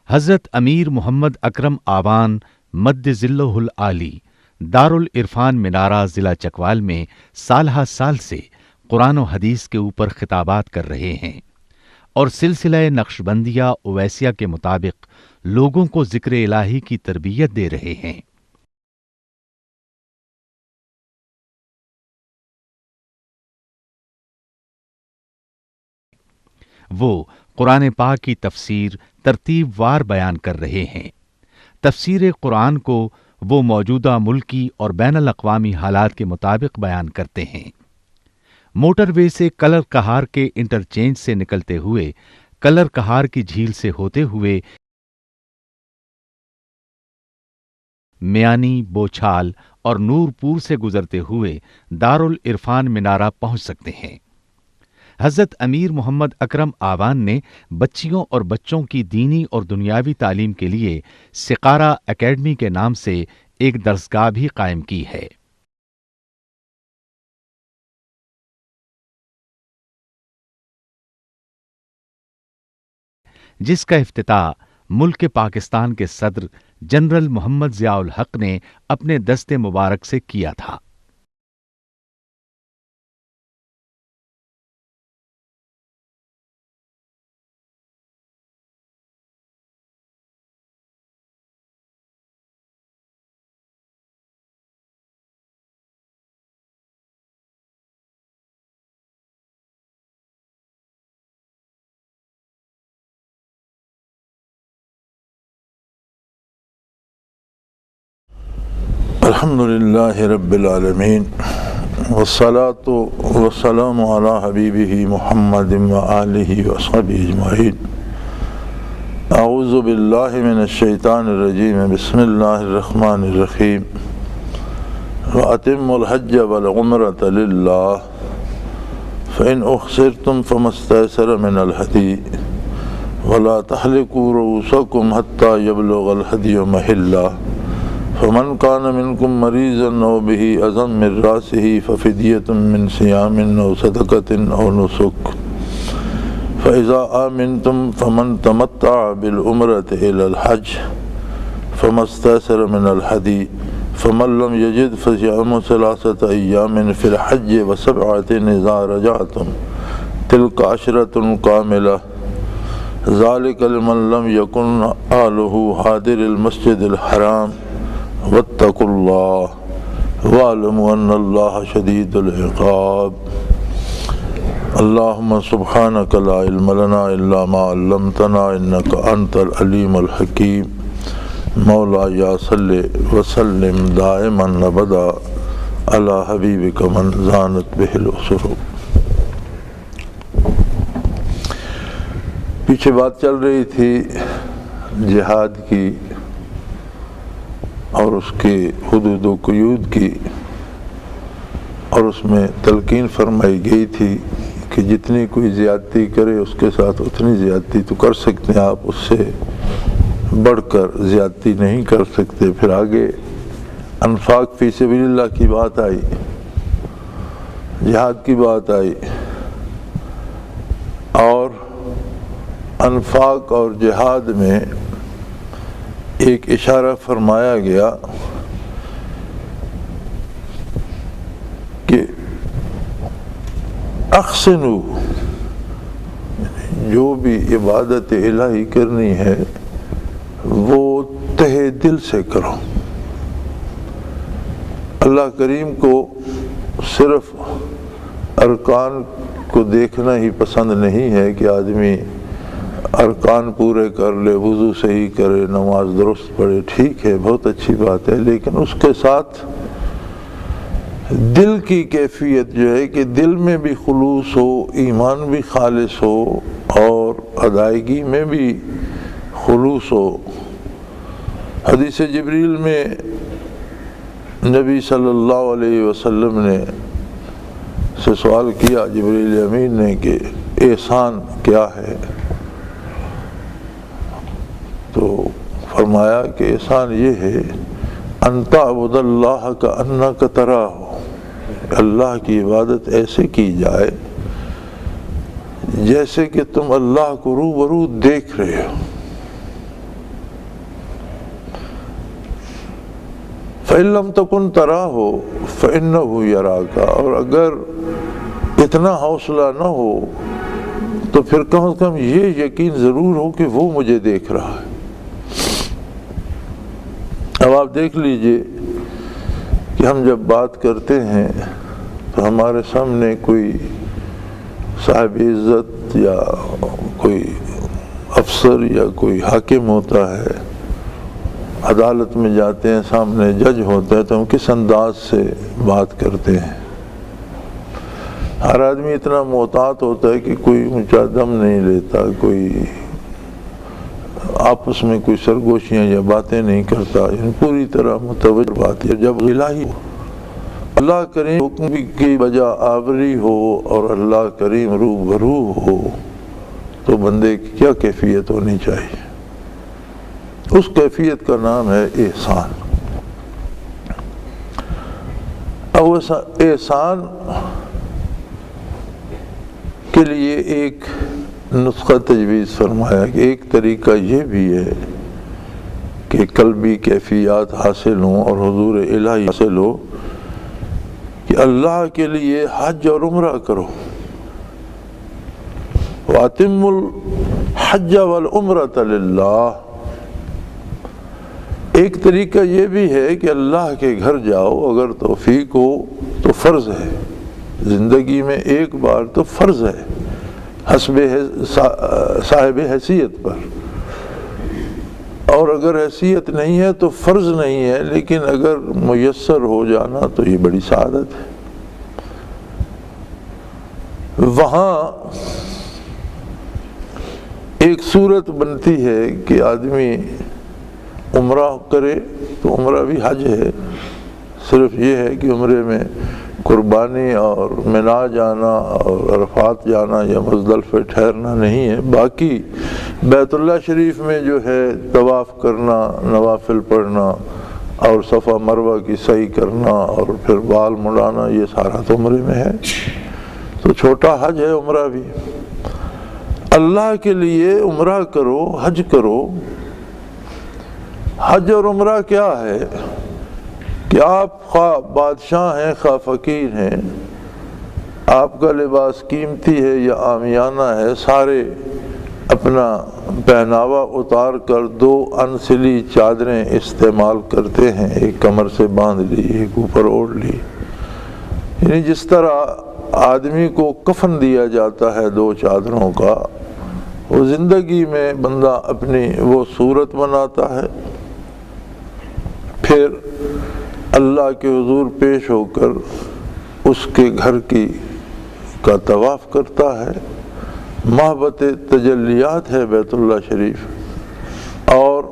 حضرت امیر محمد اکرم آوان مد ظلہ العالی دارالعرفان منارہ ضلع چکوال میں سالہ سال سے قرآن و حدیث کے اوپر خطابات کر رہے ہیں اور سلسلہ نقشبندیہ اویسیہ کے مطابق لوگوں کو ذکر الہی کی تربیت دے رہے ہیں۔ وہ قرآن پاک کی تفسیر ترتیب وار بیان کر رہے ہیں۔ تفسیر قرآن کو وہ موجودہ ملکی اور بین الاقوامی حالات کے مطابق بیان کرتے ہیں۔ موٹر وے سے کلر کہار کے انٹرچینج سے نکلتے ہوئے کلر کہار کی جھیل سے ہوتے ہوئے میانی، بوچھال اور نور پور سے گزرتے ہوئے دارالعرفان منارہ پہنچ سکتے ہیں۔ حضرت امیر محمد اکرم آوان نے بچیوں اور بچوں کی دینی اور دنیاوی تعلیم کے لیے سقارہ اکیڈمی کے نام سے ایک درسگاہ بھی قائم کی ہے۔ جس کا افتتاح ملک پاکستان کے صدر جنرل محمد ضیاء الحق نے اپنے دست مبارک سے کیا تھا۔ الحمدللہ رب العالمین والصلاة والسلام علی حبیبہ محمد وآلہ وصحبہ اجمعین۔ اعوذ باللہ من الشیطان الرجیم، بسم اللہ الرحمن الرحیم۔ وَأَتِمُّوا الْحَجَّ وَالْعُمْرَةَ لِلَّهِ فَإِنْ أُحْصِرْتُمْ فَمَا اسْتَيْسَرَ مِنَ الْهَدْيِ وَلَا تَحْلِقُوا رُؤُوسَكُمْ حَتَّى يَبْلُغَ الْهَدْيُ مَحِلَّهُ فمن كان منكم مريضا أو به أذى من رأسه ففدية من صيام أو صدقة أو نسك فإذا آمنتم فمن تمتع بالعمرة إلى الحج فما استيسر من الهدي فمن لم يجد فصيام 3 أيام في الحج و7 إذا رجعتم تلك 10 كاملة ذلك لمن لم يكن أهله حاضر المسجد الحرام واتقوا اللہ واعلموا ان اللہ شدید العقاب۔ اللہم سبحانک لا علم لنا الا ما علمتنا انک انت العلیم الحکیم۔ مولا صلی وسلم دائما ابدا علی حبیبک من زانت بہ الاسر۔ پیچھے بات چل رہی تھی جہاد کی اور اس کے حدود و قیود کی، اور اس میں تلقین فرمائی گئی تھی کہ جتنی کوئی زیادتی کرے اس کے ساتھ اتنی زیادتی تو کر سکتے ہیں آپ، اس سے بڑھ کر زیادتی نہیں کر سکتے۔ پھر آگے انفاق فی سبیل اللہ کی بات آئی، جہاد کی بات آئی، اور انفاق اور جہاد میں ایک اشارہ فرمایا گیا کہ احسنوا، جو بھی عبادت الہی کرنی ہے وہ تہ دل سے کرو۔ اللہ کریم کو صرف ارکان کو دیکھنا ہی پسند نہیں ہے کہ آدمی ارکان پورے کر لے، وضو صحیح کرے، نماز درست پڑھے، ٹھیک ہے، بہت اچھی بات ہے، لیکن اس کے ساتھ دل کی کیفیت جو ہے کہ دل میں بھی خلوص ہو، ایمان بھی خالص ہو اور ادائیگی میں بھی خلوص ہو۔ حدیث جبریل میں نبی صلی اللہ علیہ وسلم نے سے سوال کیا جبریل امین نے کہ احسان کیا ہے، تو فرمایا کہ احسان یہ ہے ان تعبد اللہ کأنک تراہ، اللہ کی عبادت ایسے کی جائے جیسے کہ تم اللہ کو روبرو دیکھ رہے ہو۔ فَإِن لَمْ تَكُنْ تَرَاهُ فَإِنَّهُ يَرَاكَ، اور اگر اتنا حوصلہ نہ ہو تو پھر کم از کم یہ یقین ضرور ہو کہ وہ مجھے دیکھ رہا ہے۔ اب آپ دیکھ لیجئے کہ ہم جب بات کرتے ہیں تو ہمارے سامنے کوئی صاحب عزت یا کوئی افسر یا کوئی حاکم ہوتا ہے، عدالت میں جاتے ہیں، سامنے جج ہوتا ہے، تو ہم کس انداز سے بات کرتے ہیں۔ ہر آدمی اتنا محتاط ہوتا ہے کہ کوئی اونچا دم نہیں لیتا، کوئی آپس میں کوئی سرگوشیاں یا باتیں نہیں کرتا، پوری طرح متوجہ بات ہے۔ جب الہی اللہ کریم حکم کی بجا آوری ہو اور اللہ کریم روبرو ہو تو بندے کی کیا کیفیت ہونی چاہیے؟ اس کیفیت کا نام ہے احسان۔ اب احسان کے لیے ایک نسخہ تجویز فرمایا کہ ایک طریقہ یہ بھی ہے کہ قلبی کیفیات حاصل ہوں اور حضور الہی حاصل ہو کہ اللہ کے لیے حج اور عمرہ کرو۔ وَأَتِمُّ الْحَجَّ وَالْعُمْرَةَ لِلَّهِ۔ ایک طریقہ یہ بھی ہے کہ اللہ کے گھر جاؤ، اگر توفیق ہو تو فرض ہے، زندگی میں ایک بار تو فرض ہے حسب صاحب حیثیت پر، اور اگر حیثیت نہیں ہے تو فرض نہیں ہے، لیکن اگر میسر ہو جانا تو یہ بڑی سعادت ہے۔ وہاں ایک صورت بنتی ہے کہ آدمی عمرہ کرے تو عمرہ بھی حج ہے، صرف یہ ہے کہ عمرے میں قربانی اور منا جانا اور عرفات جانا یا مزدلفہ ٹھہرنا نہیں ہے، باقی بیت اللہ شریف میں جو ہے طواف کرنا، نوافل پڑھنا اور صفا مروہ کی سعی کرنا اور پھر بال مڑانا، یہ سارا تو عمرے میں ہے، تو چھوٹا حج ہے عمرہ بھی۔ اللہ کے لیے عمرہ کرو، حج کرو۔ حج اور عمرہ کیا ہے کہ آپ خواہ بادشاہ ہیں خواہ فقیر ہیں، آپ کا لباس قیمتی ہے یا عامیانہ ہے، سارے اپنا پہناوا اتار کر دو انسلی چادریں استعمال کرتے ہیں، ایک کمر سے باندھ لی، ایک اوپر اوڑھ لی، یعنی جس طرح آدمی کو کفن دیا جاتا ہے دو چادروں کا، وہ زندگی میں بندہ اپنی وہ صورت بناتا ہے، پھر اللہ کے حضور پیش ہو کر اس کے گھر کا طواف کرتا ہے۔ محبت تجلیات ہے بیت اللہ شریف، اور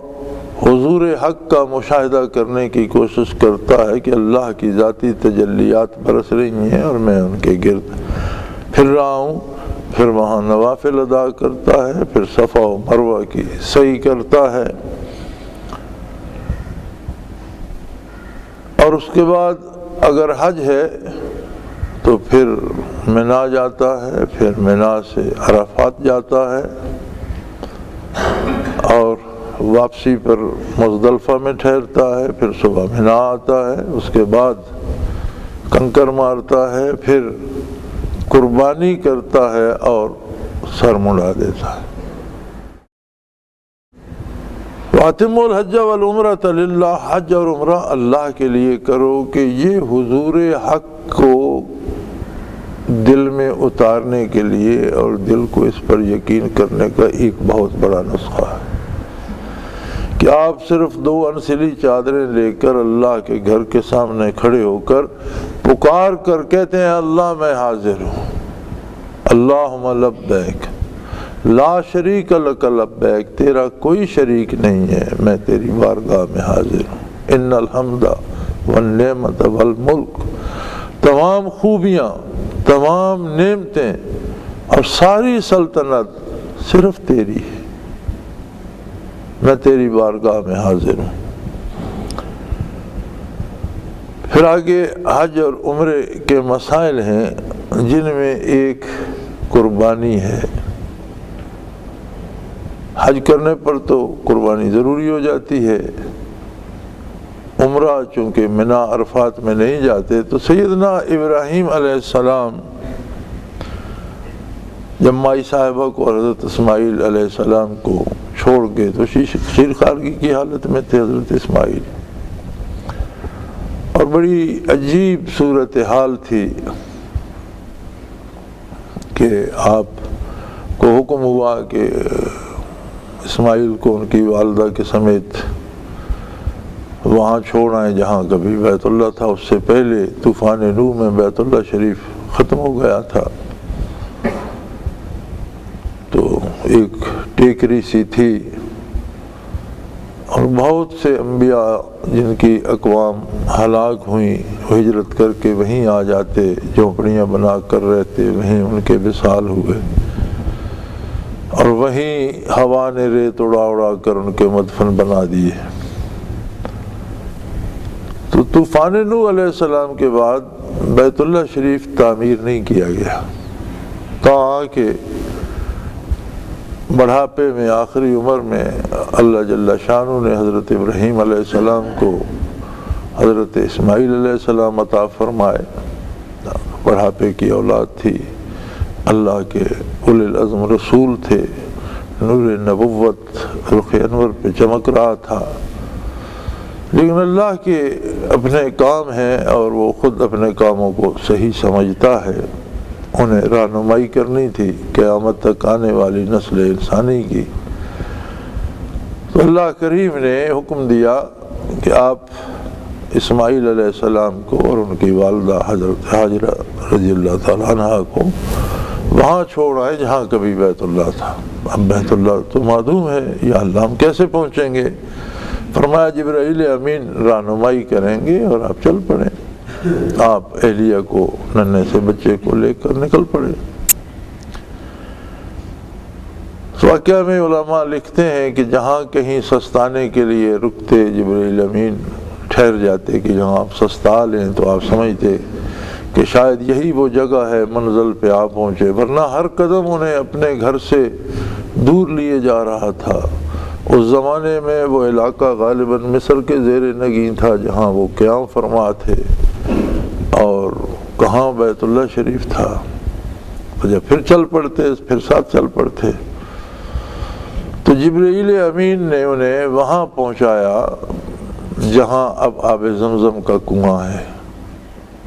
حضور حق کا مشاہدہ کرنے کی کوشش کرتا ہے کہ اللہ کی ذاتی تجلیات برس رہی ہیں اور میں ان کے گرد پھر رہا ہوں، پھر وہاں نوافل ادا کرتا ہے، پھر صفا و مروہ کی سعی کرتا ہے، اور اس کے بعد اگر حج ہے تو پھر منا جاتا ہے، پھر منا سے عرفات جاتا ہے، اور واپسی پر مزدلفہ میں ٹھہرتا ہے، پھر صبح منا آتا ہے، اس کے بعد کنکر مارتا ہے، پھر قربانی کرتا ہے اور سر مڑا دیتا ہے۔ وَأَتِمُّ الْحَجَّ وَالْعُمْرَةَ لِلَّهِ، حج اور عمرہ اللہ کے لیے کرو، کہ یہ حضور حق کو دل میں اتارنے کے لیے اور دل کو اس پر یقین کرنے کا ایک بہت بڑا نسخہ ہے کہ آپ صرف دو انسلی چادریں لے کر اللہ کے گھر کے سامنے کھڑے ہو کر پکار کر کہتے ہیں اللہ میں حاضر ہوں، اللہم لبیک لا شریک لک لبیک، تیرا کوئی شریک نہیں ہے، میں تیری بارگاہ میں حاضر ہوں۔ ان الحمد والنعمت والملک، تمام خوبیاں، تمام نعمتیں اور ساری سلطنت صرف تیری ہے، میں تیری بارگاہ میں حاضر ہوں۔ پھر آگے حج اور عمرے کے مسائل ہیں جن میں ایک قربانی ہے۔ حج کرنے پر تو قربانی ضروری ہو جاتی ہے، عمرہ چونکہ منا عرفات میں نہیں جاتے، تو سیدنا ابراہیم علیہ السلام جب مائی صاحبہ کو اور حضرت اسماعیل علیہ السلام کو چھوڑ کے تو شیرخوارگی کی حالت میں تھے حضرت اسماعیل، اور بڑی عجیب صورتحال تھی کہ آپ کو حکم ہوا کہ اسماعیل کو ان کی والدہ کے سمیت وہاں چھوڑ آئیں جہاں کبھی بیت اللہ تھا۔ اس سے پہلے طوفان نوح میں بیت اللہ شریف ختم ہو گیا تھا، تو ایک ٹیکری سی تھی، اور بہت سے انبیاء جن کی اقوام ہلاک ہوئیں ہجرت کر کے وہیں آ جاتے، جھونپڑیاں بنا کر رہتے، وہیں ان کے وصال ہوئے، اور وہیں ہوا نے ریت اڑا اڑا کر ان کے مدفن بنا دیے۔ تو طوفان نوح علیہ السلام کے بعد بیت اللہ شریف تعمیر نہیں کیا گیا، تاکہ بڑھاپے میں آخری عمر میں اللہ جل شانہ نے حضرت ابراہیم علیہ السلام کو حضرت اسماعیل علیہ السلام عطا فرمائے۔ بڑھاپے کی اولاد تھی، اللہ کے اولی العزم رسول تھے، نور نبوت رخ انور پہ چمک رہا تھا، لیکن اللہ کے اپنے کام ہیں اور وہ خود اپنے کاموں کو صحیح سمجھتا ہے۔ انہیں رہنمائی کرنی تھی قیامت تک آنے والی نسل انسانی کی، تو اللہ کریم نے حکم دیا کہ آپ اسماعیل علیہ السلام کو اور ان کی والدہ حضرت ہاجرہ رضی اللہ تعالیٰ عنہ کو وہاں چھوڑ آئے جہاں کبھی بیت اللہ تھا۔ اب بیت اللہ تو معدوم ہے، یا اللہ ہم کیسے پہنچیں گے؟ فرمایا جبرائیل امین رہنمائی کریں گے اور آپ چل پڑیں۔ آپ اہلیہ کو، ننھے سے بچے کو لے کر نکل پڑے۔ واقعہ میں علماء لکھتے ہیں کہ جہاں کہیں سستانے کے لیے رکتے جبرائیل امین ٹھہر جاتے کہ جہاں آپ سستا لیں، تو آپ سمجھتے کہ شاید یہی وہ جگہ ہے منزل پہ آپ پہنچے، ورنہ ہر قدم انہیں اپنے گھر سے دور لیے جا رہا تھا۔ اس زمانے میں وہ علاقہ غالباً مصر کے زیر نگین تھا جہاں وہ قیام فرما تھے، اور کہاں بیت اللہ شریف تھا۔ جب پھر چل پڑتے، پھر ساتھ چل پڑتے، تو جبرائیل امین نے انہیں وہاں پہنچایا جہاں اب آب زمزم کا کنواں ہے۔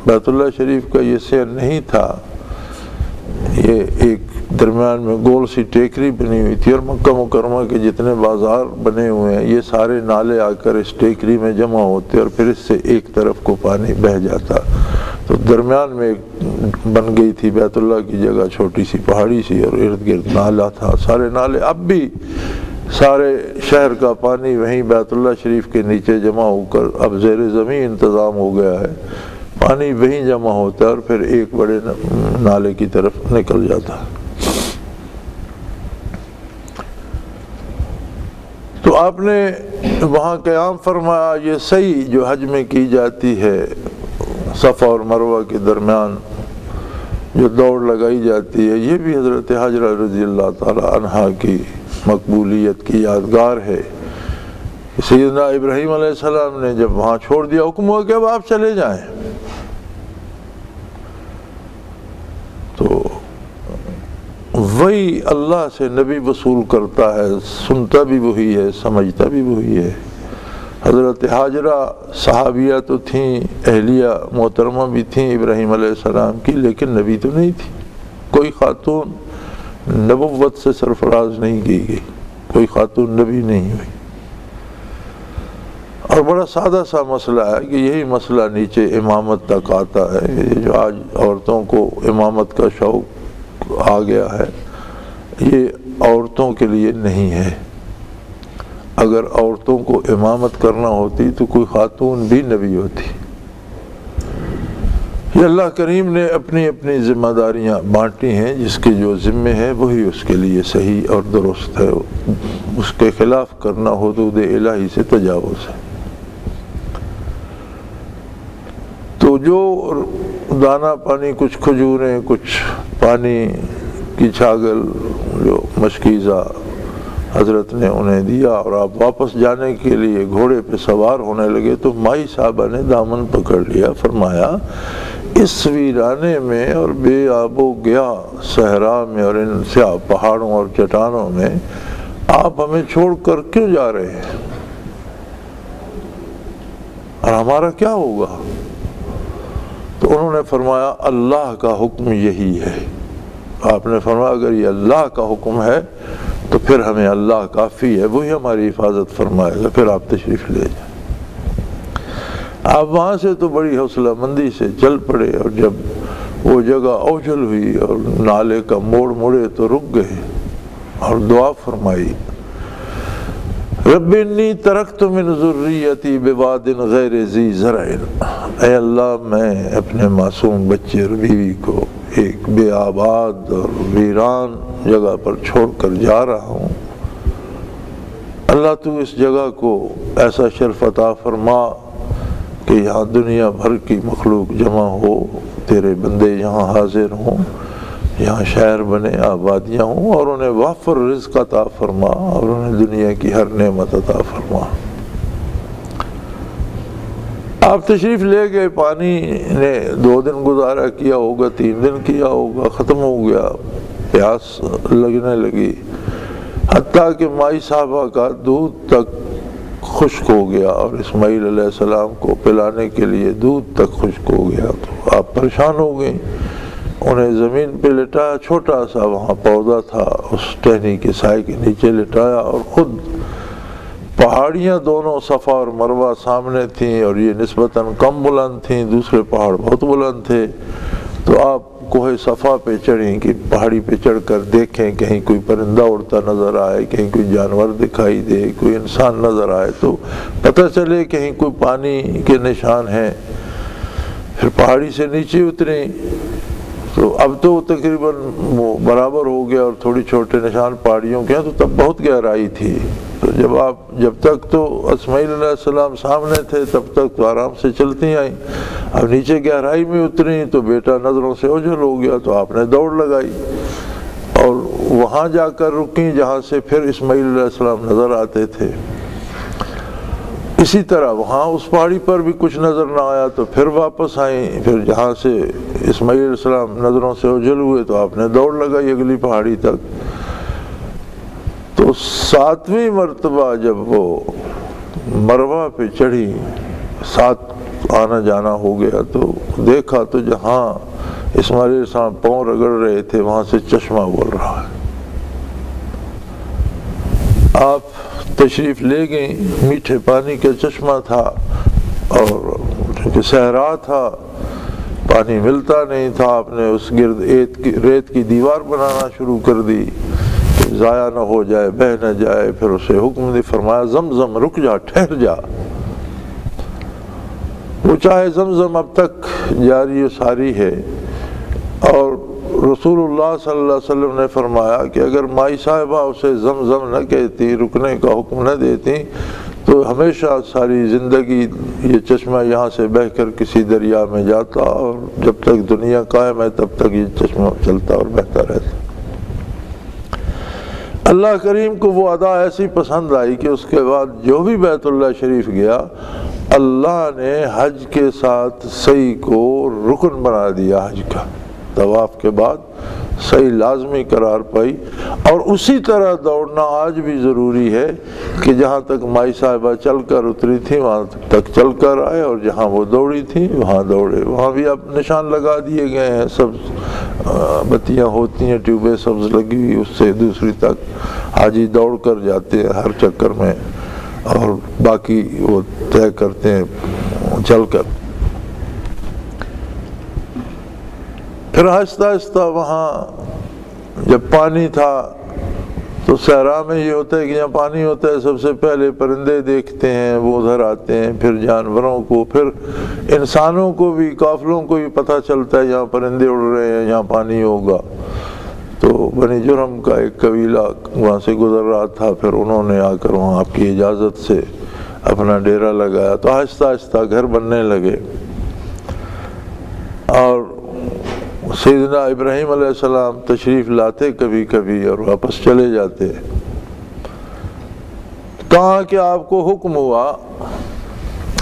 بیت اللہ شریف کا یہ سین نہیں تھا، یہ ایک درمیان میں گول سی ٹیکری بنی ہوئی تھی، اور مکہ مکرمہ کے جتنے بازار بنے ہوئے ہیں یہ سارے نالے آ کر اس ٹیکری میں جمع ہوتے، اور پھر اس سے ایک طرف کو پانی بہہ جاتا، تو درمیان میں بن گئی تھی بیت اللہ کی جگہ چھوٹی سی پہاڑی سی، اور ارد گرد نالا تھا، سارے نالے۔ اب بھی سارے شہر کا پانی وہیں بیت اللہ شریف کے نیچے جمع ہو کر اب زیر زمین انتظام ہو گیا ہے، پانی وہیں جمع ہوتا ہے اور پھر ایک بڑے نالے کی طرف نکل جاتا ہے۔ تو آپ نے وہاں قیام فرمایا۔ یہ صحیح جو حج میں کی جاتی ہے، صفا اور مروہ کے درمیان جو دوڑ لگائی جاتی ہے، یہ بھی حضرت ہاجرہ رضی اللہ تعالی عنہا کی مقبولیت کی یادگار ہے۔ سیدنا ابراہیم علیہ السلام نے جب وہاں چھوڑ دیا، حکم ہوا کہ اب آپ چلے جائیں، تو وہی اللہ سے نبی وصول کرتا ہے، سنتا بھی وہی ہے، سمجھتا بھی وہی ہے۔ حضرت ہاجرہ صحابیہ تو تھیں، اہلیہ محترمہ بھی تھیں ابراہیم علیہ السلام کی، لیکن نبی تو نہیں تھی۔ کوئی خاتون نبوت سے سرفراز نہیں کی گئی، کوئی خاتون نبی نہیں ہوئی۔ اور بڑا سادہ سا مسئلہ ہے کہ یہی مسئلہ نیچے امامت تک آتا ہے۔ یہ جو آج عورتوں کو امامت کا شوق آ گیا ہے، یہ عورتوں کے لیے نہیں ہے۔ اگر عورتوں کو امامت کرنا ہوتی تو کوئی خاتون بھی نبی ہوتی۔ یہ اللہ کریم نے اپنی اپنی ذمہ داریاں بانٹی ہیں، جس کے جو ذمے ہے وہی اس کے لیے صحیح اور درست ہے، اس کے خلاف کرنا حدود الہی سے تجاوز ہے۔ تو جو دانہ پانی، کچھ کھجوریں، کچھ پانی کی چھاگل، جو مشکیزہ حضرت نے انہیں دیا اور آپ واپس جانے کے لیے گھوڑے پہ سوار ہونے لگے تو مائی صاحبہ نے دامن پکڑ لیا، فرمایا اس ویرانے میں اور بے آب و گیا صحرا میں اور ان سیاہ پہاڑوں اور چٹانوں میں آپ ہمیں چھوڑ کر کیوں جا رہے ہیں، اور ہمارا کیا ہوگا؟ تو انہوں نے فرمایا اللہ کا حکم یہی ہے۔ آپ نے فرمایا اگر یہ اللہ کا حکم ہے تو پھر ہمیں اللہ کافی ہے، وہی ہماری حفاظت فرمائے گا، پھر آپ تشریف لے جائیں۔ آپ وہاں سے تو بڑی حوصلہ مندی سے چل پڑے، اور جب وہ جگہ اوجھل ہوئی اور نالے کا موڑ مڑے تو رک گئے اور دعا فرمائی، رب انی ترکت من ذریتی بواد غیر ذی زرع، اے اللہ میں اپنے معصوم بچے اور بیوی کو ایک بے آباد اور ویران جگہ پر چھوڑ کر جا رہا ہوں، اللہ تو اس جگہ کو ایسا شرف عطا فرما کہ یہاں دنیا بھر کی مخلوق جمع ہو، تیرے بندے یہاں حاضر ہوں، یہاں شہر بنے، آبادیاں ہوں، اور انہیں وافر رزق عطا فرما اور انہیں دنیا کی ہر نعمت عطا فرما۔ آپ تشریف لے گئے، پانی نے 2 دن گزارا کیا ہوگا، 3 دن کیا ہوگا، ختم ہو گیا، پیاس لگنے لگی، حتیٰ کہ مائی صاحبہ کا دودھ تک خشک ہو گیا، اور اسماعیل علیہ السلام کو پلانے کے لیے دودھ تک خشک ہو گیا، تو آپ پریشان ہو گئیں، انہیں زمین پہ لٹایا، چھوٹا سا وہاں پودا تھا، اس ٹہنی کے سائے کے نیچے لٹایا، اور خود پہاڑیاں دونوں صفا اور مروہ سامنے تھیں، اور یہ نسبتاً کم بلند تھیں، دوسرے پہاڑ بہت بلند تھے، تو آپ کوہ صفا پہ چڑھیں کہ پہاڑی پہ چڑھ کر دیکھیں کہیں کوئی پرندہ اڑتا نظر آئے، کہیں کوئی جانور دکھائی دے، کوئی انسان نظر آئے تو پتہ چلے کہیں کوئی پانی کے نشان ہیں۔ پھر پہاڑی سے نیچے اتریں تو اب تو تقریباً برابر ہو گیا، اور تھوڑی چھوٹے نشان پہاڑیوں کے ہیں، تو تب بہت گہرائی تھی، تو جب تک تو اسماعیل علیہ السلام سامنے تھے تب تک تو آرام سے چلتی آئیں، اب نیچے گہرائی میں اتری تو بیٹا نظروں سے اوجھل ہو گیا، تو آپ نے دوڑ لگائی اور وہاں جا کر رکیں جہاں سے پھر اسماعیل علیہ السلام نظر آتے تھے۔ اسی طرح وہاں اس پہاڑی پر بھی کچھ نظر نہ آیا تو پھر واپس آئیں، پھر جہاں سے اسماعیل علیہ السلام نظروں سے اوجھل ہوئے تو آپ نے دوڑ لگائی اگلی پہاڑی تک۔ تو 7ویں مرتبہ جب وہ مروہ پہ چڑھی، 7 آنا جانا ہو گیا، تو دیکھا تو جہاں اسماعیل علیہ السلام پاؤں رگڑ رہے تھے وہاں سے چشمہ بول رہا ہے۔ آپ تشریف لے گئیں، میٹھے پانی کا چشمہ تھا، اور چونکہ صحرا تھا پانی ملتا نہیں تھا، آپ نے اس گرد ریت کی دیوار بنانا شروع کر دی کہ ضائع نہ ہو جائے، بہہ نہ جائے، پھر اسے حکم نے فرمایا زمزم رک جا، ٹھہر جا۔ وہ چاہے زمزم اب تک جاری و ساری ہے، اور رسول اللہ صلی اللہ علیہ وسلم نے فرمایا کہ اگر مائی صاحبہ اسے زمزم نہ کہتی، رکنے کا حکم نہ دیتی، تو ہمیشہ ساری زندگی یہ چشمہ یہاں سے بہہ کر کسی دریا میں جاتا، اور جب تک دنیا قائم ہے تب تک یہ چشمہ چلتا اور بہتا رہتا۔ اللہ کریم کو وہ ادا ایسی پسند آئی کہ اس کے بعد جو بھی بیت اللہ شریف گیا، اللہ نے حج کے ساتھ سعی کو رکن بنا دیا، حج کا طواف کے بعد سعی لازمی قرار پائی، اور اسی طرح دوڑنا آج بھی ضروری ہے کہ جہاں تک مائی صاحبہ چل کر اتری تھی وہاں تک چل کر آئے، اور جہاں وہ دوڑی تھی وہاں دوڑے۔ وہاں بھی اب نشان لگا دیے گئے ہیں، سبز بتیاں ہوتی ہیں، ٹیوبیں سبز لگی ہوئی، اس سے دوسری تک حاجی دوڑ کر جاتے ہیں ہر چکر میں، اور باقی وہ طے کرتے ہیں چل کر۔ پھر آہستہ آہستہ وہاں جب پانی تھا تو صحرا میں یہ ہوتا ہے کہ جہاں پانی ہوتا ہے سب سے پہلے پرندے دیکھتے ہیں، وہ ادھر آتے ہیں، پھر جانوروں کو، پھر انسانوں کو بھی، قافلوں کو بھی پتہ چلتا ہے یہاں پرندے اڑ رہے ہیں، یہاں پانی ہوگا۔ تو بنی جرم کا ایک قبیلہ وہاں سے گزر رہا تھا، پھر انہوں نے آ کر وہاں آپ کی اجازت سے اپنا ڈیرا لگایا، تو آہستہ آہستہ گھر بننے لگے۔ اور سیدنا ابراہیم علیہ السلام تشریف لاتے کبھی کبھی اور واپس چلے جاتے، کہا کہ آپ کو حکم ہوا،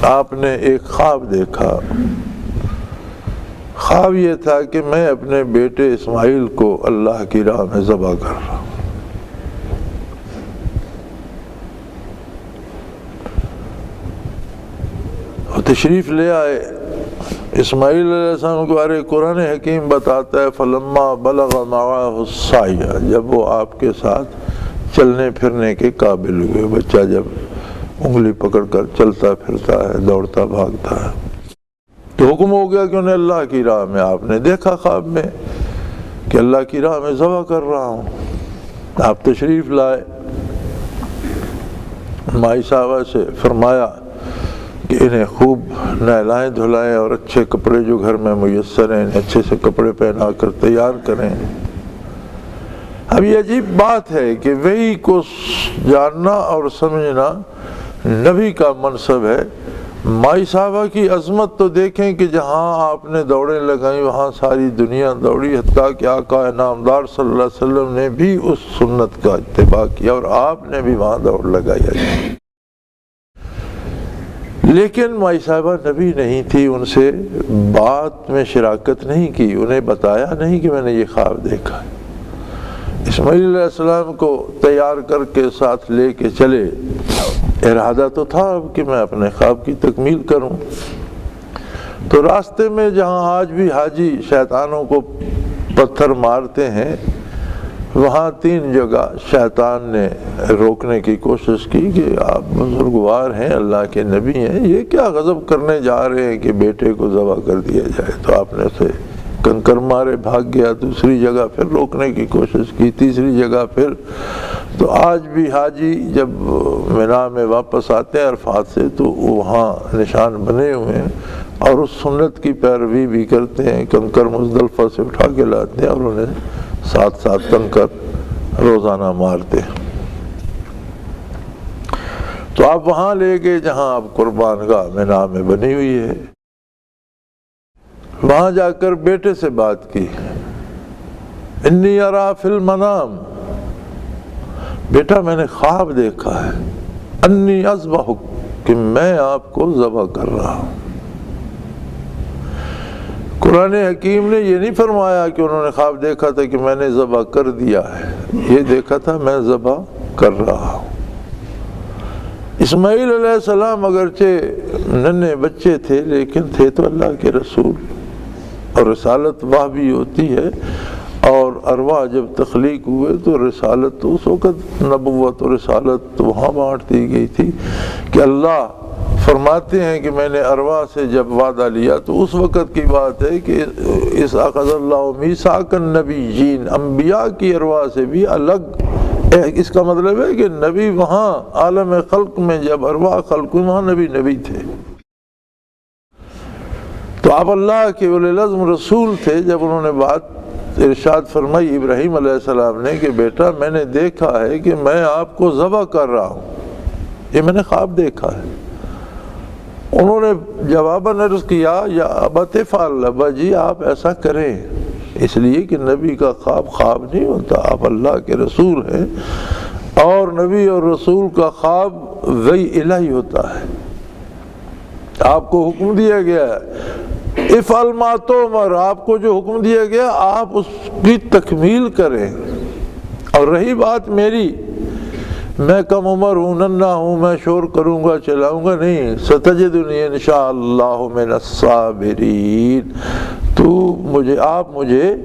آپ نے ایک خواب دیکھا، خواب یہ تھا کہ میں اپنے بیٹے اسماعیل کو اللہ کی راہ میں ذبح کر رہا ہوں۔ تشریف لے آئے اسماعیل علیہ السلام کے بارے قرآن حکیم بتاتا ہے فلما بلغ معه السعی، جب وہ آپ کے ساتھ چلنے پھرنے کے قابل ہوئے، بچہ جب انگلی پکڑ کر چلتا پھرتا ہے، دوڑتا بھاگتا ہے، تو حکم ہو گیا کہ انہیں اللہ کی راہ میں، آپ نے دیکھا خواب میں کہ اللہ کی راہ میں ذبح کر رہا ہوں۔ آپ تشریف لائے، مائی صاحبہ سے فرمایا کہ انہیں خوب نہلائیں دھلائیں اور اچھے کپڑے جو گھر میں میسر ہیں اچھے سے کپڑے پہنا کر تیار کریں۔ اب یہ عجیب بات ہے کہ وحی کو جاننا اور سمجھنا نبی کا منصب ہے۔ مائی صاحبہ کی عظمت تو دیکھیں کہ جہاں آپ نے دوڑیں لگائیں وہاں ساری دنیا دوڑی، حتیٰ کہ آقا نامدار صلی اللہ علیہ وسلم نے بھی اس سنت کا اتباع کیا اور آپ نے بھی وہاں دوڑ لگائی۔ لیکن مائی صاحبہ نبی نہیں تھی، ان سے بات میں شراکت نہیں کی، انہیں بتایا نہیں کہ میں نے یہ خواب دیکھا ہے۔ اسماعیل علیہ السلام کو تیار کر کے ساتھ لے کے چلے، ارادہ تو تھا اب کہ میں اپنے خواب کی تکمیل کروں۔ تو راستے میں جہاں آج بھی حاجی شیطانوں کو پتھر مارتے ہیں، وہاں 3 جگہ شیطان نے روکنے کی کوشش کی کہ آپ بزرگوار ہیں، اللہ کے نبی ہیں، یہ کیا غضب کرنے جا رہے ہیں کہ بیٹے کو ذبح کر دیا جائے۔ تو آپ نے اسے کنکر مارے، بھاگ گیا۔ دوسری جگہ پھر روکنے کی کوشش کی، تیسری جگہ پھر۔ تو آج بھی حاجی جب مینا میں واپس آتے ہیں عرفات سے تو وہاں نشان بنے ہوئے ہیں اور اس سنت کی پیروی بھی کرتے ہیں، کنکر مزدلفہ سے اٹھا کے لاتے ہیں اور انہیں ساتھ ساتھ کنکر روزانہ مارتے ہیں۔ تو آپ وہاں لے گئے جہاں آپ قربان گاہ مینا میں بنی ہوئی ہے، وہاں جا کر بیٹے سے بات کی، انی ارا فی المنام، بیٹا میں نے خواب دیکھا ہے، انی اذبحک، کہ میں آپ کو ذبح کر رہا ہوں۔ قرآن حکیم نے یہ نہیں فرمایا کہ انہوں نے خواب دیکھا تھا کہ میں نے ذبح کر دیا ہے، یہ دیکھا تھا میں ذبح کر رہا ہوں۔ اسماعیل علیہ السلام اگرچہ ننھے بچے تھے لیکن تھے تو اللہ کے رسول، اور رسالت وحی ہوتی ہے، اور ارواح جب تخلیق ہوئے تو رسالت تو اس وقت نبوت اور رسالت وہاں بانٹ دی گئی تھی کہ اللہ فرماتے ہیں کہ میں نے ارواح سے جب وعدہ لیا تو اس وقت کی بات ہے کہ اس اخذ اللہ میثاق النبیین، انبیاء کی ارواح سے بھی الگ۔ اس کا مطلب ہے کہ نبی وہاں عالم خلق میں جب ارواح خلق وہاں نبی تھے۔ تو آپ اللہ کے اولی العزم رسول تھے۔ جب انہوں نے بات ارشاد فرمائی ابراہیم علیہ السلام نے کہ بیٹا میں نے دیکھا ہے کہ میں آپ کو ذبح کر رہا ہوں، یہ میں نے خواب دیکھا ہے۔ انہوں نے جواباً عرض کیا یا ابت افعل، ابا جی آپ ایسا کریں، اس لیے کہ نبی کا خواب نہیں ہوتا، آپ اللہ کے رسول ہیں، اور نبی اور رسول کا خواب وحی الہی ہوتا ہے۔ آپ کو حکم دیا گیا ہے افعل ما تؤمر، آپ کو جو حکم دیا گیا آپ اس کی تکمیل کریں۔ اور رہی بات میری، میں کم عمر ہوں، ننھا ہوں، میں شور کروں گا چلاؤں گا نہیں، ستجدنی انشاءاللہ من الصابرین، آپ مجھے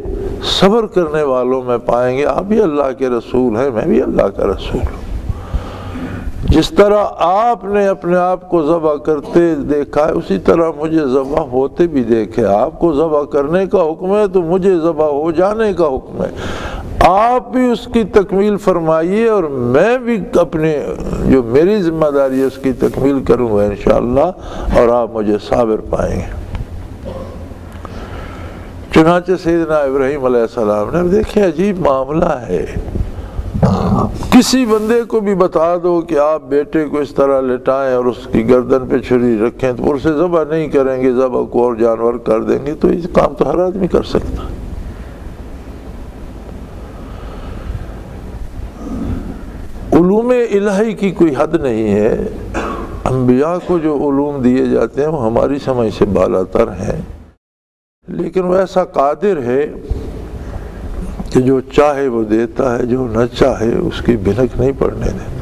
صبر کرنے والوں میں پائیں گے۔ آپ بھی اللہ کے رسول ہیں، میں بھی اللہ کا رسول ہوں۔ جس طرح آپ نے اپنے آپ کو ذبح کرتے دیکھا ہے اسی طرح مجھے ذبح ہوتے بھی دیکھے۔ آپ کو ذبح کرنے کا حکم ہے تو مجھے ذبح ہو جانے کا حکم ہے، آپ بھی اس کی تکمیل فرمائیے اور میں بھی اپنے جو میری ذمہ داری ہے اس کی تکمیل کروں گا انشاءاللہ، اور آپ مجھے صابر پائیں گے۔ چنانچہ سیدنا ابراہیم علیہ السلام نے، دیکھیں عجیب معاملہ ہے، کسی بندے کو بھی بتا دو کہ آپ بیٹے کو اس طرح لٹائیں اور اس کی گردن پہ چھری رکھیں تو اسے ذبح نہیں کریں گے، ذبح کو اور جانور کر دیں گے، تو یہ کام تو ہر آدمی کر سکتا ہے۔ علوم الہی کی کوئی حد نہیں ہے، انبیاء کو جو علوم دیے جاتے ہیں وہ ہماری سمجھ سے بالاتر ہیں، لیکن وہ ایسا قادر ہے کہ جو چاہے وہ دیتا ہے، جو نہ چاہے اس کی بھنک نہیں پڑنے دیتا۔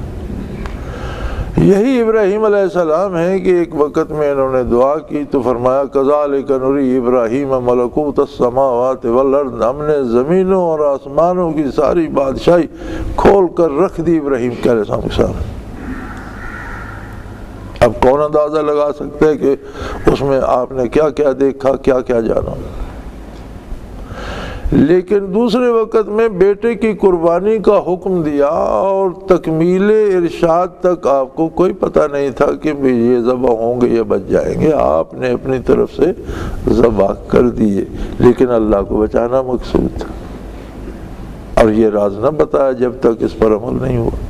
یہی ابراہیم علیہ السلام ہے کہ ایک وقت میں انہوں نے دعا کی تو فرمایا کذالک نری ابراہیم ملکوت السماوات والارض، ہم نے زمینوں اور آسمانوں کی ساری بادشاہی کھول کر رکھ دی ابراہیم کے علیہ السلام کے سامنے۔ اب کون اندازہ لگا سکتا ہے کہ اس میں آپ نے کیا کیا دیکھا، کیا کیا جانا۔ لیکن دوسرے وقت میں بیٹے کی قربانی کا حکم دیا اور تکمیل ارشاد تک آپ کو کوئی پتہ نہیں تھا کہ یہ ذبح ہوں گے یا بچ جائیں گے، آپ نے اپنی طرف سے ذبح کر دیے، لیکن اللہ کو بچانا مقصود تھا، اور یہ راز نہ بتایا جب تک اس پر عمل نہیں ہوا۔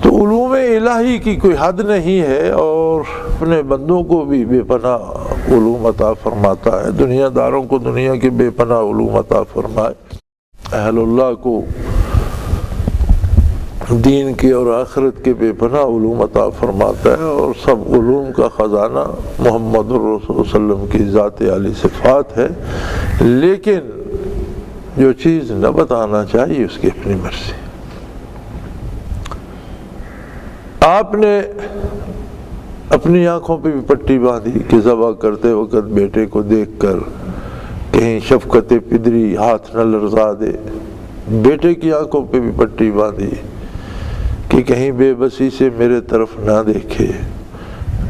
تو علوم الہی کی کوئی حد نہیں ہے، اور اپنے بندوں کو بھی بے پناہ علوم عطا فرماتا ہے، دنیا داروں کو دنیا کے بے پناہ علوم عطا فرمائے، اہل اللہ کو دین کے اور آخرت کے بے پناہ علوم عطا فرماتا ہے، اور سب علوم کا خزانہ محمد الرسول صلی اللہ علیہ وسلم کی ذات عالی صفات ہے، لیکن جو چیز نہ بتانا چاہیے اس کی اپنی مرضی۔ آپ نے اپنی آنکھوں پہ بھی پٹی باندھی کہ ذبح کرتے وقت بیٹے کو دیکھ کر کہیں شفقت پدری ہاتھ نہ لرزا دے، بیٹے کی آنکھوں پہ بھی پٹی باندھی کہ کہیں بے بسی سے میرے طرف نہ دیکھے،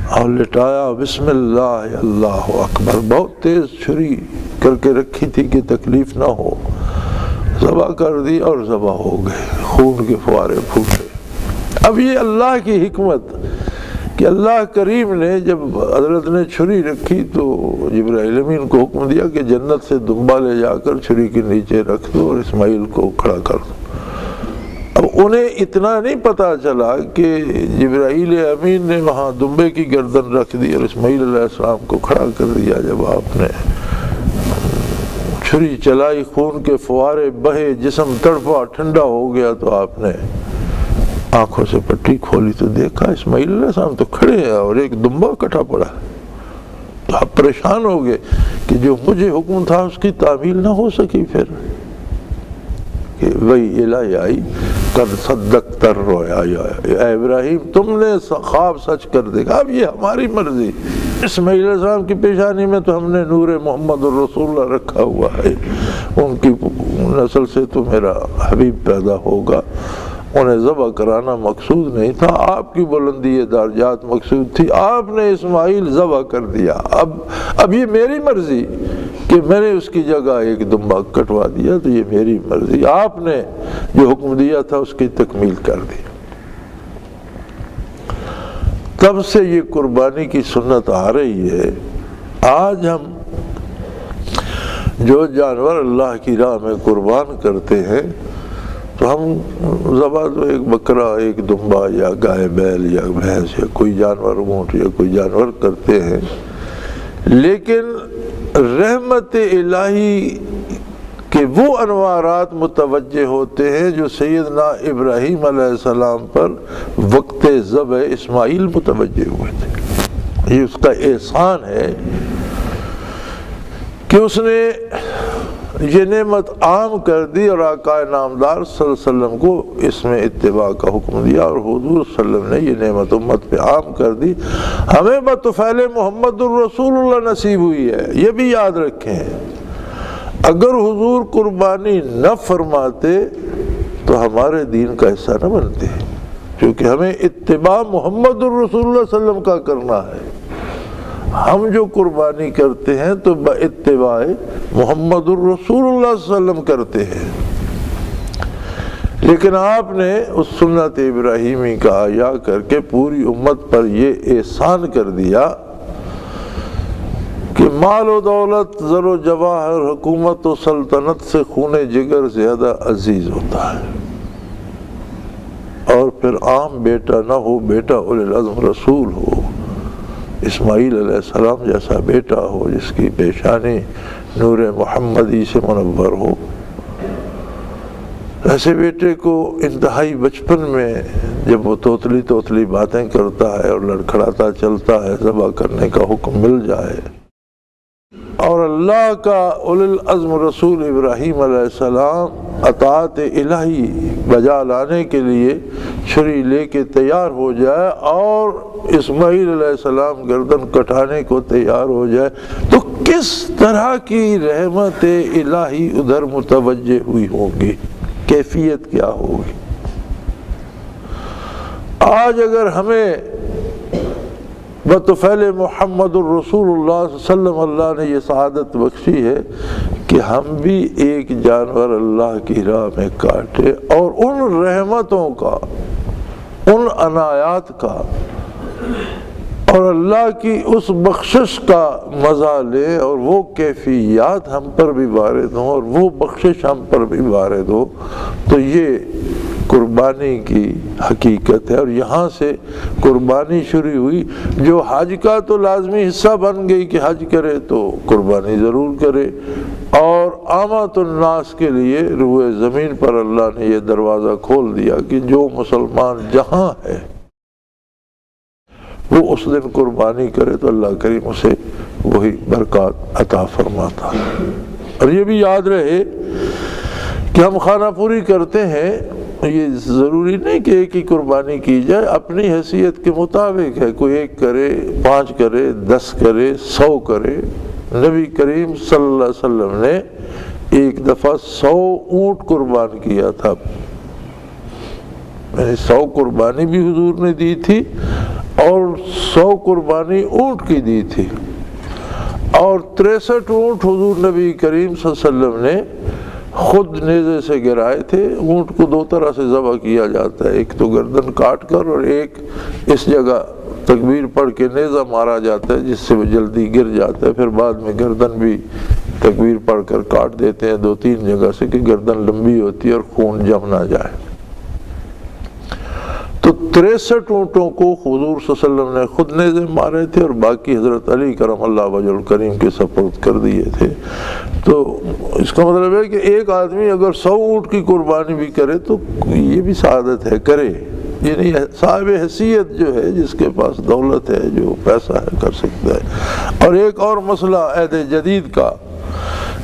اور لٹایا بسم اللہ اللہ اکبر، بہت تیز چھری کر کے رکھی تھی کہ تکلیف نہ ہو، ذبح کر دی اور ذبح ہو گئے، خون کے فوارے پھوٹے۔ اب یہ اللہ کی حکمت کہ اللہ کریم نے جب حضرت نے چھری رکھی تو جبرائیل امین کو حکم دیا کہ جنت سے دمبا لے جا کر چھری کے نیچے رکھ دو اور اسماعیل کو کھڑا کر دو۔ اب انہیں اتنا نہیں پتا چلا کہ جبرائیل امین نے وہاں دمبے کی گردن رکھ دی اور اسماعیل علیہ السلام کو کھڑا کر دیا۔ جب آپ نے چھری چلائی، خون کے فوارے بہے، جسم تڑپا، ٹھنڈا ہو گیا، تو آپ نے آنکھوں سے پٹی کھولی تو دیکھا اسماعیل علیہ السلام تو کھڑے ہیں اور ایک دمبا کٹا پڑا ہے۔ تو آپ پریشان ہو گئے کہ جو مجھے حکم تھا اس کی تعمیل نہ ہو سکی، پھر کہ وہی الہی آئی قد صدقت الرؤیا، اے ابراہیم تم نے خواب سچ کر دیکھا، اب یہ ہماری مرضی۔ اسماعیل علیہ السلام کی پیشانی میں تو ہم نے نور محمد الرسول اللہ رکھا ہوا ہے، ان کی نسل سے تو میرا حبیب پیدا ہوگا، انہیں ذبح کرانا مقصود نہیں تھا، آپ کی بلندی درجات مقصود تھی، آپ نے اسماعیل ذبح کر دیا، اب یہ میری مرضی کہ میں نے اس کی جگہ ایک دمبا کٹوا دیا، تو یہ میری مرضی، آپ نے جو حکم دیا تھا اس کی تکمیل کر دی۔ تب سے یہ قربانی کی سنت آ رہی ہے۔ آج ہم جو جانور اللہ کی راہ میں قربان کرتے ہیں تو ہم ذبح تو ایک بکرا، ایک دمبا یا گائے بیل یا بھینس یا کوئی جانور، اونٹ یا کوئی جانور کرتے ہیں، لیکن رحمت الہی کے وہ انوارات متوجہ ہوتے ہیں جو سیدنا ابراہیم علیہ السلام پر وقت ذبح اسماعیل متوجہ ہوئے تھے۔ یہ اس کا احسان ہے کہ اس نے یہ نعمت عام کر دی اور آقا نامدار صلی اللہ علیہ وسلم کو اس میں اتباع کا حکم دیا، اور حضور صلی اللہ علیہ وسلم نے یہ نعمت امت پہ عام کر دی۔ ہمیں بطفیل محمد الرسول اللہ نصیب ہوئی ہے، یہ بھی یاد رکھیں۔ اگر حضور قربانی نہ فرماتے تو ہمارے دین کا حصہ نہ بنتے، کیونکہ ہمیں اتباع محمد الرسول اللہ صلی اللہ علیہ وسلم کا کرنا ہے۔ ہم جو قربانی کرتے ہیں تو باتباع محمد الرسول اللہ صلی اللہ علیہ وسلم کرتے ہیں، لیکن آپ نے اس سنت ابراہیمی کا احیا کر کے پوری امت پر یہ احسان کر دیا کہ مال و دولت، زر و جواہر، حکومت و سلطنت سے خون جگر زیادہ عزیز ہوتا ہے، اور پھر عام بیٹا نہ ہو، بیٹا اولی العزم رسول ہو، اسماعیل علیہ السلام جیسا بیٹا ہو جس کی پیشانی نور محمدی سے منور ہو، ایسے بیٹے کو انتہائی بچپن میں جب وہ توتلی باتیں کرتا ہے اور لڑکھڑاتا چلتا ہے، ذبح کرنے کا حکم مل جائے، اور اللہ کا اولی العزم رسول ابراہیم علیہ السلام اطاعت الہی بجا لانے کے لیے چھری لے کے تیار ہو جائے اور اسماعیل علیہ السلام گردن کٹانے کو تیار ہو جائے، تو کس طرح کی رحمت الہی ادھر متوجہ ہوئی ہوگی، کیفیت کیا ہوگی۔ آج اگر ہمیں بطفیل محمد الرسول اللہ صلی اللہ علیہ وسلم اللہ نے یہ سعادت بخشی ہے کہ ہم بھی ایک جانور اللہ کی راہ میں کاٹے اور ان رحمتوں کا، ان عنایات کا اور اللہ کی اس بخشش کا مزہ لیں، اور وہ کیفیات ہم پر بھی وارد ہوں اور وہ بخشش ہم پر بھی وارد ہو، تو یہ قربانی کی حقیقت ہے۔ اور یہاں سے قربانی شروع ہوئی۔ جو حج کا تو لازمی حصہ بن گئی کہ حج کرے تو قربانی ضرور کرے، اور عامت الناس کے لیے روئے زمین پر اللہ نے یہ دروازہ کھول دیا کہ جو مسلمان جہاں ہے وہ اس دن قربانی کرے تو اللہ کریم اسے وہی برکات عطا فرماتا ہے۔ اور یہ بھی یاد رہے کہ ہم خانہ پوری کرتے ہیں، یہ ضروری نہیں کہ ایک ہی قربانی کی جائے، اپنی حیثیت کے مطابق ہے، کوئی 1 کرے، 5 کرے، 10 کرے، 100 کرے۔ نبی کریم صلی اللہ علیہ وسلم نے ایک دفعہ 100 اونٹ قربان کیا تھا، یعنی 100 قربانی بھی حضور نے دی تھی اور 100 قربانی اونٹ کی دی تھی، اور 63 اونٹ حضور نبی کریم صلی اللہ علیہ وسلم نے خود نیزے سے گرائے تھے۔ اونٹ کو 2 طرح سے ذبح کیا جاتا ہے، ایک تو گردن کاٹ کر، اور ایک اس جگہ تکبیر پڑھ کے نیزہ مارا جاتا ہے جس سے وہ جلدی گر جاتا ہے، پھر بعد میں گردن بھی تکبیر پڑھ کر کاٹ دیتے ہیں 2-3 جگہ سے کہ گردن لمبی ہوتی ہے اور خون جم نہ جائے۔ تو 63 اونٹوں کو حضور صلی اللہ علیہ وسلم نے خود نیزے مارے تھے اور باقی حضرت علی کرم اللہ وجہ الکریم کے سپرد کر دیے تھے۔ تو اس کا مطلب ہے کہ ایک آدمی اگر 100 اونٹ کی قربانی بھی کرے تو یہ بھی سعادت ہے، کرے، یعنی صاحب حیثیت جو ہے، جس کے پاس دولت ہے، جو پیسہ ہے، کر سکتا ہے۔ اور ایک اور مسئلہ عہد جدید کا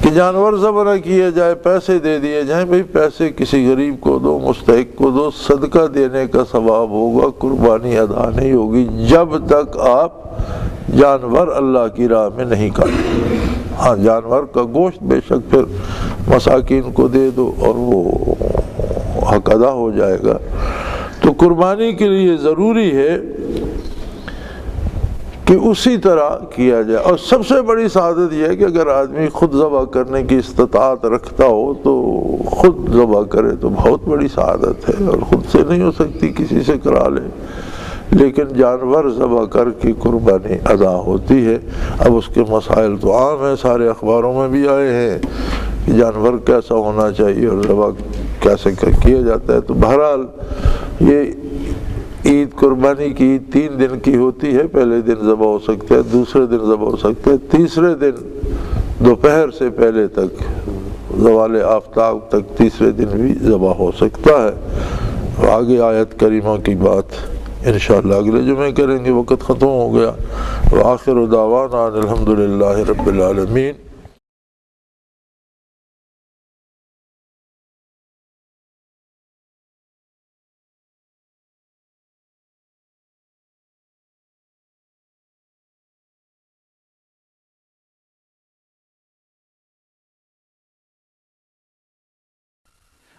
کہ جانور ذبح نہ کیے جائے، پیسے دے دیے جائیں، بھئی پیسے کسی غریب کو دو، مستحق کو دو، صدقہ دینے کا ثواب ہوگا، قربانی ادا نہیں ہوگی جب تک آپ جانور اللہ کی راہ میں نہیں کاٹیں۔ ہاں، جانور کا گوشت بے شک پھر مساکین کو دے دو اور وہ حق ادا ہو جائے گا۔ تو قربانی کے لیے ضروری ہے کہ اسی طرح کیا جائے، اور سب سے بڑی سعادت یہ ہے کہ اگر آدمی خود ذبح کرنے کی استطاعت رکھتا ہو تو خود ذبح کرے تو بہت بڑی سعادت ہے، اور خود سے نہیں ہو سکتی کسی سے کرا لے، لیکن جانور ذبح کر کے قربانی ادا ہوتی ہے۔ اب اس کے مسائل تو عام ہیں، سارے اخباروں میں بھی آئے ہیں کہ جانور کیسا ہونا چاہیے اور ذبح کیسے کیا جاتا ہے۔ تو بہرحال یہ عید، قربانی کی عید 3 دن کی ہوتی ہے، پہلے دن ذبح ہو سکتا ہے، دوسرے دن ذبح ہو سکتا ہے، تیسرے دن دوپہر سے پہلے تک، زوال آفتاب تک تیسرے دن بھی ذبح ہو سکتا ہے۔ آگے آیت کریمہ کی بات انشاءاللہ اگلے جمعے کریں گے، وقت ختم ہو گیا۔ وآخر دعوانا الحمدللہ رب العالمین۔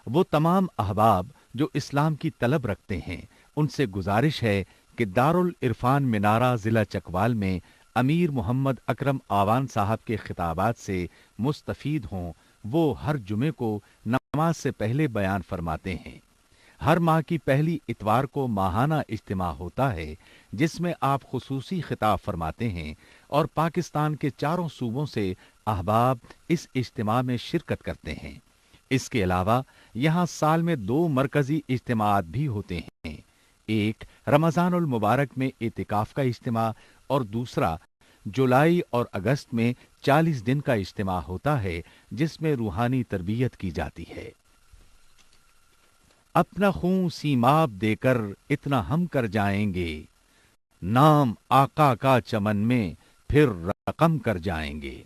وہ تمام احباب جو اسلام کی طلب رکھتے ہیں ان سے گزارش ہے کہ دارالعرفان منارہ ضلع چکوال میں امیر محمد اکرم آوان صاحب کے خطابات سے مستفید ہوں۔ وہ ہر جمعے کو نماز سے پہلے بیان فرماتے ہیں۔ ہر ماہ کی پہلی اتوار کو ماہانہ اجتماع ہوتا ہے جس میں آپ خصوصی خطاب فرماتے ہیں، اور پاکستان کے چاروں صوبوں سے احباب اس اجتماع میں شرکت کرتے ہیں۔ اس کے علاوہ یہاں سال میں 2 مرکزی اجتماعات بھی ہوتے ہیں، ایک رمضان المبارک میں اعتکاف کا اجتماع اور دوسرا جولائی اور اگست میں 40 دن کا اجتماع ہوتا ہے جس میں روحانی تربیت کی جاتی ہے۔ اپنا خون سیماب دے کر اتنا ہم کر جائیں گے، نام آقا کا چمن میں پھر رقم کر جائیں گے۔